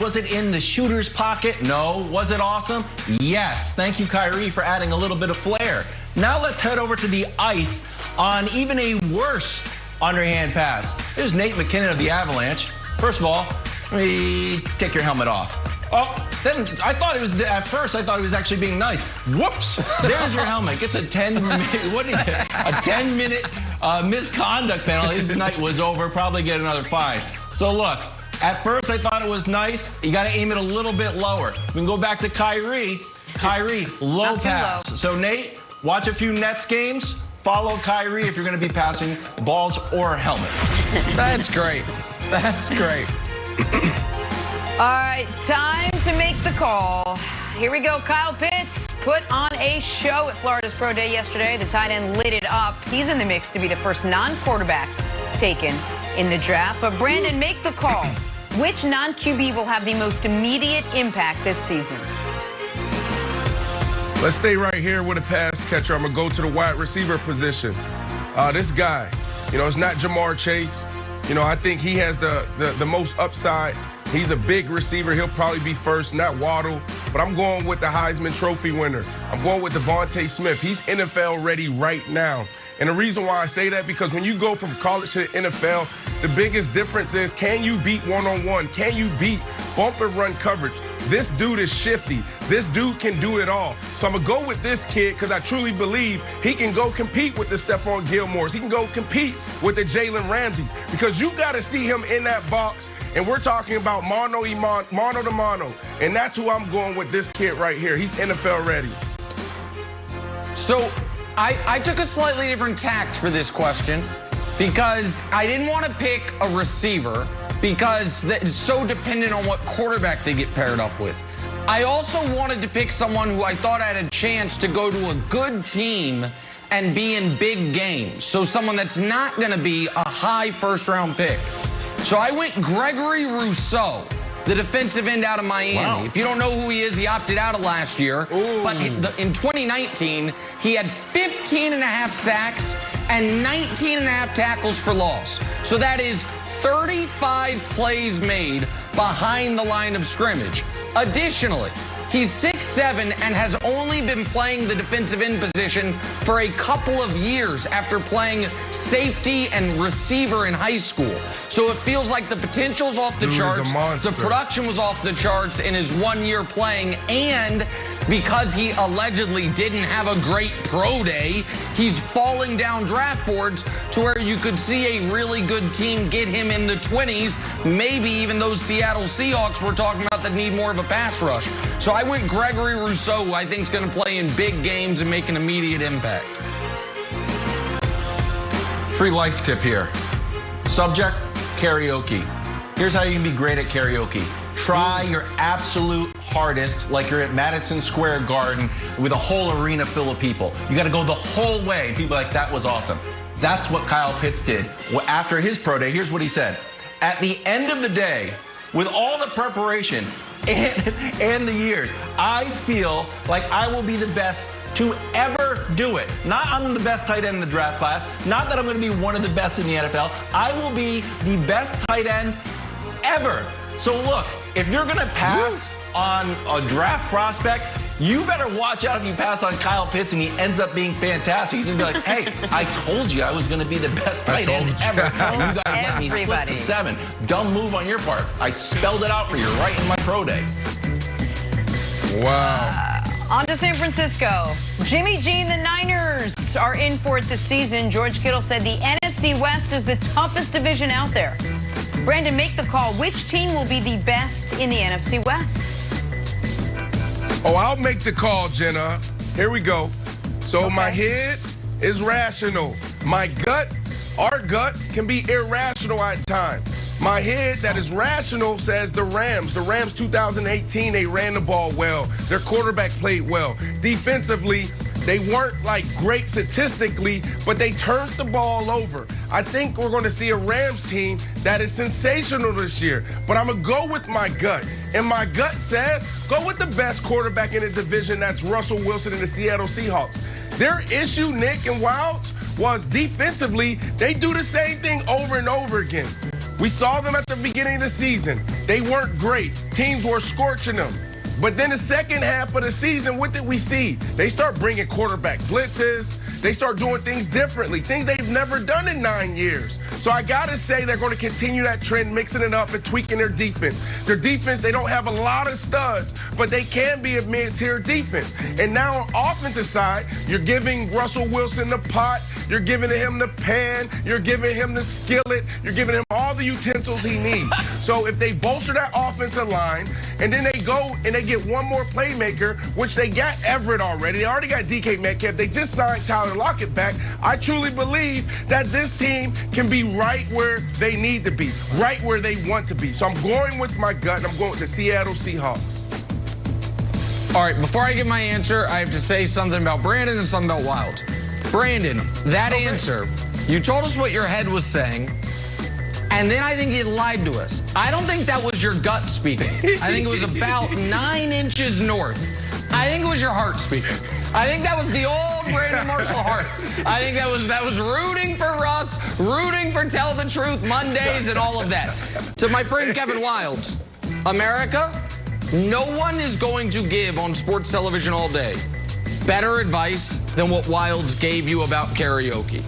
Was it in the shooter's pocket? No. Was it awesome? Yes. Thank you, Kyrie, for adding a little bit of flair. Now let's head over to the ice on even a worse underhand pass. Here's Nate McKinnon of the Avalanche. First of all, take your helmet off. Oh, then I thought it was, at first I thought he was actually being nice. Whoops, there's your helmet. Gets a 10-minute, what is it? A 10-minute misconduct penalty. His night was over, probably get another fine. So look, at first I thought it was nice. You got to aim it a little bit lower. We can go back to Kyrie. Kyrie, low pass. Low. So Nate, watch a few Nets games. Follow Kyrie if you're going to be passing balls or helmets. That's great. That's great. All right, time to make the call. Here we go. Kyle Pitts put on a show at Florida's Pro Day yesterday. The tight end lit it up. He's in the mix to be the first non-quarterback taken in the draft. But Brandon, make the call. Which non-QB will have the most immediate impact this season? Let's stay right here with a pass catcher. I'm going to go to the wide receiver position. This guy, it's not Jamar Chase. I think he has the most upside. He's a big receiver. He'll probably be first, not Waddle. But I'm going with the Heisman Trophy winner. I'm going with Devontae Smith. He's NFL ready right now. And the reason why I say that, because when you go from college to the NFL, the biggest difference is, can you beat one-on-one? Can you beat bump and run coverage? This dude is shifty. This dude can do it all. So I'm going to go with this kid because I truly believe he can go compete with the Stephon Gilmores. He can go compete with the Jalen Ramseys, because you got to see him in that box. And we're talking about mano to mano. And that's who I'm going with, this kid right here. He's NFL ready. So I took a slightly different tact for this question, because I didn't want to pick a receiver because it's so dependent on what quarterback they get paired up with. I also wanted to pick someone who I thought had a chance to go to a good team and be in big games. So someone that's not going to be a high first-round pick. So I went Gregory Rousseau, the defensive end out of Miami. Wow. If you don't know who he is, he opted out of last year. Ooh. But in 2019, he had 15.5 sacks and 19.5 tackles for loss. So that is 35 plays made behind the line of scrimmage. Additionally, he's 6'7" and has only been playing the defensive end position for a couple of years after playing safety and receiver in high school. So it feels like the potential's off the charts. The production was off the charts in his 1 year playing, and because he allegedly didn't have a great pro day, he's falling down draft boards to where you could see a really good team get him in the 20s, maybe even those Seattle Seahawks we're talking about that need more of a pass rush. So I went Gregory Rousseau, who I think is going to play in big games and make an immediate impact. Free life tip here. Subject, karaoke. Here's how you can be great at karaoke. Try your absolute hardest, like you're at Madison Square Garden with a whole arena full of people. You got to go the whole way. People are like, that was awesome. That's what Kyle Pitts did. After his pro day, here's what he said. At the end of the day, with all the preparation and the years, I feel like I will be the best to ever do it. Not I'm the best tight end in the draft class. Not that I'm going to be one of the best in the NFL. I will be the best tight end ever. So look, if you're going to pass on a draft prospect, you better watch out if you pass on Kyle Pitts and he ends up being fantastic. He's going to be like, hey, I told you I was going to be the best tight end ever. And you guys let me slip to 7. Dumb move on your part. I spelled it out for you right in my pro day. Wow. On to San Francisco. Jimmy G and the Niners are in for it this season. George Kittle said the NFC West is the toughest division out there. Brandon, make the call. Which team will be the best in the NFC West? Oh, I'll make the call, Jenna. Here we go. So my head is rational. My gut, our gut, can be irrational at times. My head that is rational says the Rams. The Rams 2018, they ran the ball well. Their quarterback played well. Defensively, they weren't like great statistically, but they turned the ball over. I think we're going to see a Rams team that is sensational this year. But I'm going to go with my gut. And my gut says, go with the best quarterback in the division. That's Russell Wilson and the Seattle Seahawks. Their issue, Nick and Wilds, was defensively, they do the same thing over and over again. We saw them at the beginning of the season. They weren't great. Teams were scorching them. But then the second half of the season, what did we see? They start bringing quarterback blitzes. They start doing things differently, things they've never done in 9 years. So I got to say they're going to continue that trend, mixing it up and tweaking their defense. Their defense, they don't have a lot of studs, but they can be a mid-tier defense. And now on offensive side, you're giving Russell Wilson the pot. You're giving him the pan. You're giving him the skillet. You're giving him all the utensils he needs. So if they bolster that offensive line, and then they go and they get one more playmaker, which they got Everett already. They already got DK Metcalf. They just signed Tyler Lockett back. I truly believe that this team can be right where they need to be, right where they want to be. So I'm going with my gut, and I'm going with the Seattle Seahawks. All right, before I give my answer, I have to say something about Brandon and something about Wild. Brandon, that answer, you told us what your head was saying, and then I think you lied to us. I don't think that was your gut speaking. I think it was about 9 inches north. I think it was your heart speaking. I think that was the old Brandon Marshall heart. I think that was rooting for Russ, rooting for Tell the Truth Mondays and all of that. To my friend Kevin Wilds, America, no one is going to give on sports television all day better advice than what Wilds gave you about karaoke.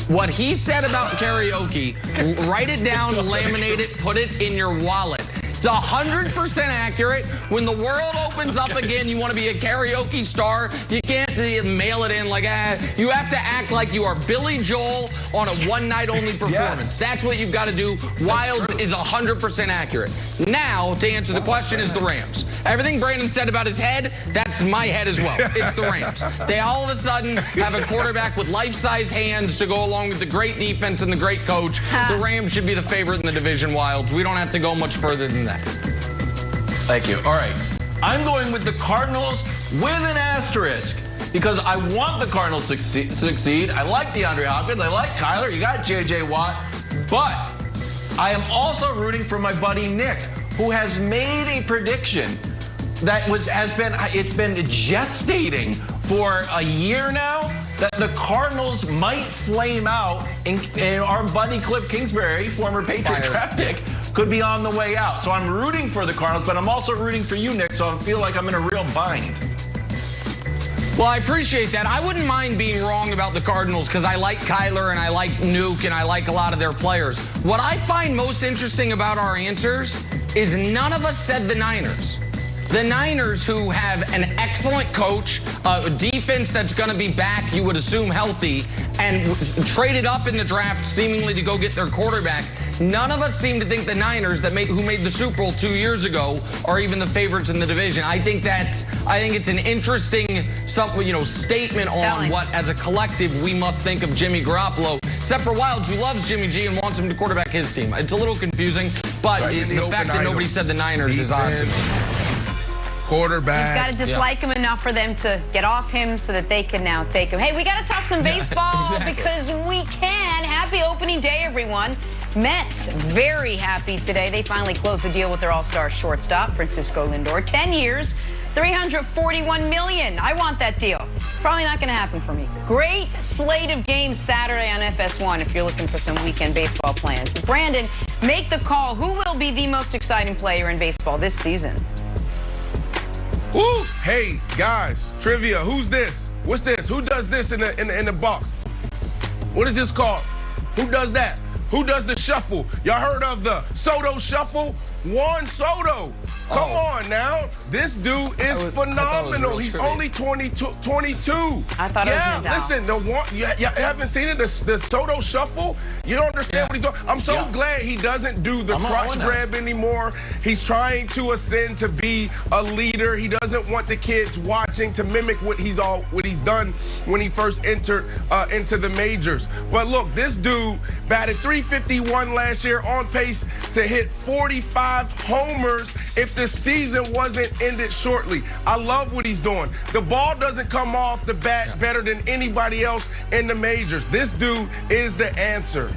What he said about karaoke, write it down, laminate it, put it in your wallet. It's 100% accurate. When the world opens up again, you want to be a karaoke star. You can't mail it in like, you have to act like you are Billy Joel on a one-night-only performance. Yes. That's what you've got to do. Wild is 100% accurate. Now, to answer the question, is the Rams. Everything Brandon said about his head, that's my head as well. It's the Rams. They all of a sudden have a quarterback with life-size hands to go along with the great defense and the great coach. The Rams should be the favorite in the division, Wilds. We don't have to go much further than that. Thank you. All right. I'm going with the Cardinals with an asterisk because I want the Cardinals to succeed. I like DeAndre Hopkins. I like Kyler. You got J.J. Watt. But I am also rooting for my buddy Nick, who has made a prediction that it's been gestating for a year now that the Cardinals might flame out and our buddy Cliff Kingsbury, former Patriot draft pick, could be on the way out. So I'm rooting for the Cardinals, but I'm also rooting for you, Nick, so I feel like I'm in a real bind. Well, I appreciate that. I wouldn't mind being wrong about the Cardinals because I like Kyler and I like Nuke and I like a lot of their players. What I find most interesting about our answers is none of us said the Niners. The Niners, who have an excellent coach, a defense that's going to be back, you would assume healthy, and traded up in the draft seemingly to go get their quarterback. None of us seem to think the Niners who made the Super Bowl 2 years ago are even the favorites in the division. I think it's an interesting statement on what, as a collective, we must think of Jimmy Garoppolo. Except for Wilds, who loves Jimmy G and wants him to quarterback his team. It's a little confusing, but the fact that nobody said the Niners is odd to me. Quarterback. He's got to dislike him enough for them to get off him so that they can now take him. Hey, we got to talk some baseball because we can. Happy opening day, everyone. Mets very happy today. They finally closed the deal with their all-star shortstop, Francisco Lindor. 10 years, $341 million. I want that deal. Probably not going to happen for me. Great slate of games Saturday on FS1 if you're looking for some weekend baseball plans. Brandon, make the call. Who will be the most exciting player in baseball this season? Ooh, hey, guys, trivia. Who's this? What's this? Who does this in the box? What is this called? Who does that? Who does the shuffle? Y'all heard of the Soto shuffle? Juan Soto. Come on now. This dude is phenomenal. He's only 22. I thought it was Nadal. Listen, you haven't seen it, the Soto shuffle? You don't understand what he's doing. I'm so glad he doesn't do the crotch grab anymore. He's trying to ascend to be a leader. He doesn't want the kids watching to mimic what he's done when he first entered into the majors. But look, this dude batted .351 last year, on pace to hit 45 homers if the season wasn't ended shortly. I love what he's doing. The ball doesn't come off the bat better than anybody else in the majors. This dude is the answer.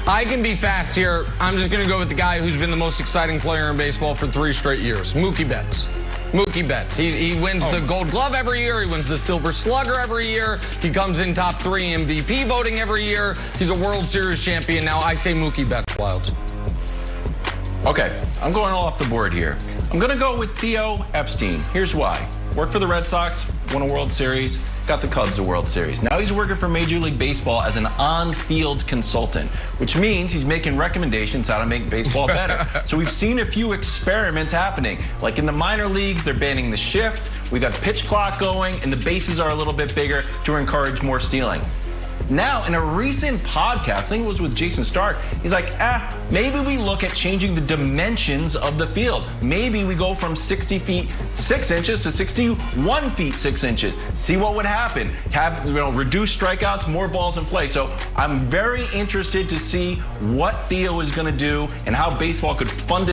I can be fast here. I'm just going to go with the guy who's been the most exciting player in baseball for 3 straight years, Mookie Betts. Mookie Betts. He wins the Gold Glove every year. He wins the Silver Slugger every year. He comes in top 3 MVP voting every year. He's a World Series champion. Now I say Mookie Betts, Wilds. Okay, I'm going all off the board here. I'm going to go with Theo Epstein. Here's why. Worked for the Red Sox, won a World Series, got the Cubs a World Series. Now he's working for Major League Baseball as an on-field consultant, which means he's making recommendations how to make baseball better. So we've seen a few experiments happening. Like in the minor leagues, they're banning the shift. We've got the pitch clock going, and the bases are a little bit bigger to encourage more stealing. Now, in a recent podcast, I think it was with Jason Stark, he's like, maybe we look at changing the dimensions of the field. Maybe we go from 60 feet 6 inches to 61 feet 6 inches. See what would happen. Have, reduce strikeouts, more balls in play. So I'm very interested to see what Theo is going to do and how baseball could fund it.